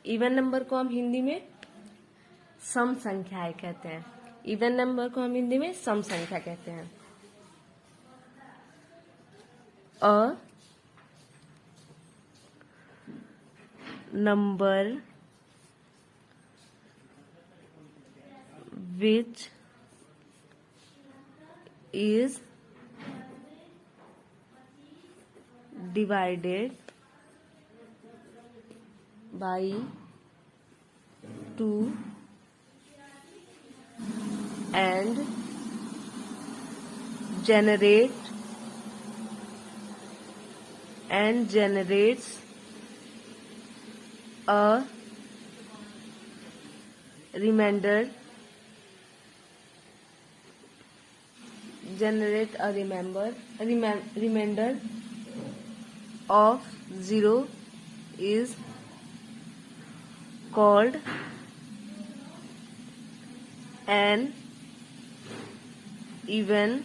Even number को हम हिंदी में सम संख्याएं कहते हैं। इवन नंबर को हम हिंदी में सम संख्या कहते हैं। A number which is divided by 2 and generates a remainder of 0 is called an even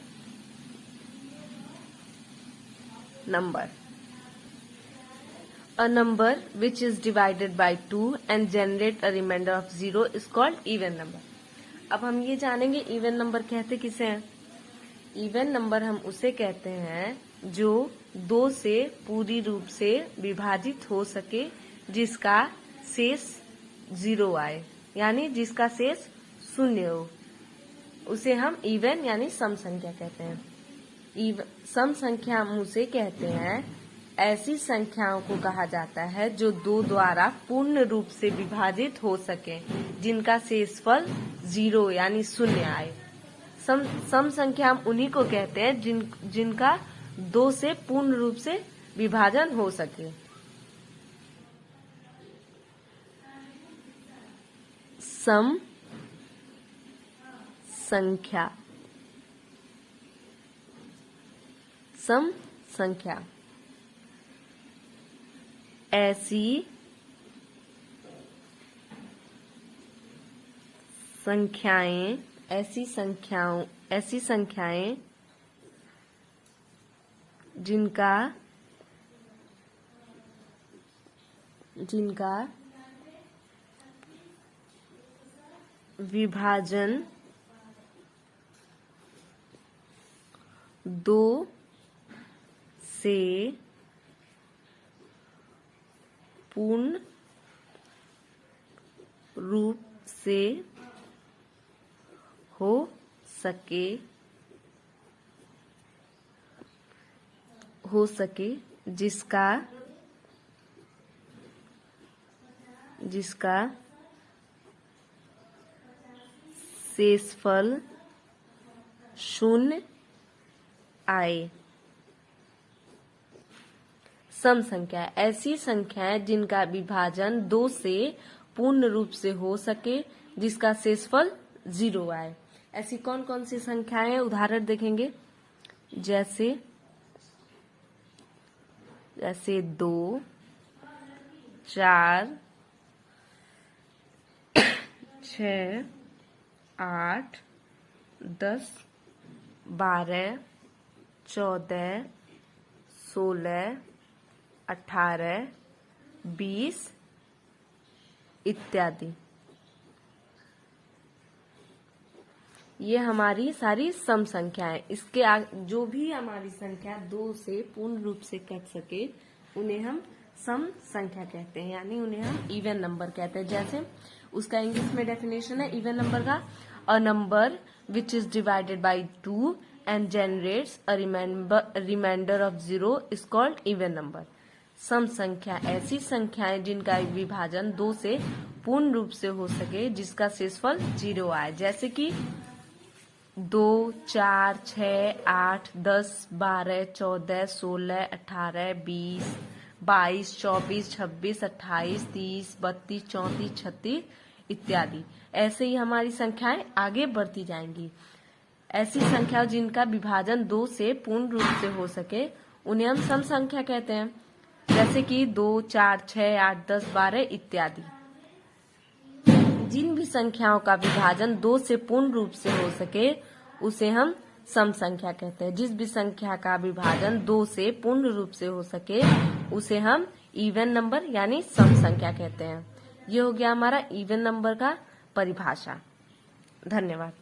number. A number which is divided by 2 and generate a remainder of 0 is called even number. अब हम ये जानेंगे even number कहते किसे हैं। Even number हम उसे कहते हैं जो 2 से पूरी रूप से विभाजित हो सके, जिसका शेष 0 आए, यानी जिसका शेष 0 हो, उसे हम इवन यानी सम संख्या कहते हैं। सम संख्या हम उसे कहते हैं ऐसी संख्याओं को कहा जाता है जो 2 द्वारा पूर्ण रूप से विभाजित हो सके, जिनका शेषफल 0 यानी 0 आए। सम संख्या हम उन्हीं को कहते हैं जिनका 2 से पूर्ण रूप से विभाजन हो सके। सम संख्या ऐसी संख्याएं जिनका विभाजन 2 से पूर्ण रूप से हो सके, जिसका शेषफल 0 आए। सम संख्या ऐसी संख्याएं जिनका विभाजन 2 से पूर्ण रूप से हो सके, जिसका शेषफल 0 आए। ऐसी कौन कौन सी संख्याएं, उदाहरण देखेंगे। जैसे 2, 4, 6, 8, 10, 12, 14, 16, 18, 20 इत्यादि। ये हमारी सारी सम संख्याएं। इसके जो भी हमारी संख्या 2 से पूर्ण रूप से कट सके, उन्हें हम सम संख्या कहते हैं, यानी उन्हें हम इवन नंबर कहते हैं। जैसे उसका इंग्लिश में डेफिनेशन है इवन नंबर का, a number which is divided by 2 and generates a remainder of 0 is called even number. सम संख्या ऐसी संख्याएं जिनका विभाजन 2 से पूर्ण रूप से हो सके, जिसका शेषफल 0 आए। जैसे कि 2, 4, 6, 8, 10, 12, 14, 16, 18, 20, 22, 24, 26, 28, 30, 32, 34, 36 इत्यादि। ऐसे ही हमारी संख्याएं आगे बढ़ती जाएंगी। ऐसी संख्या जिनका विभाजन 2 से पूर्ण रूप से हो सके, उन्हें हम सम संख्या कहते हैं। जैसे कि 2, 4, 6, 8, 10, 12 इत्यादि। जिन भी संख्याओं का विभाजन 2 से पूर्ण रूप से हो सके, उसे हम सम संख्या कहते हैं। जिस भी संख्या का विभाजन 2 से पूर्ण रूप से हो सके, उसे हम इवन नंबर यानी सम संख्या कहते हैं। ये हो गया हमारा इवन नंबर का परिभाषा। धन्यवाद।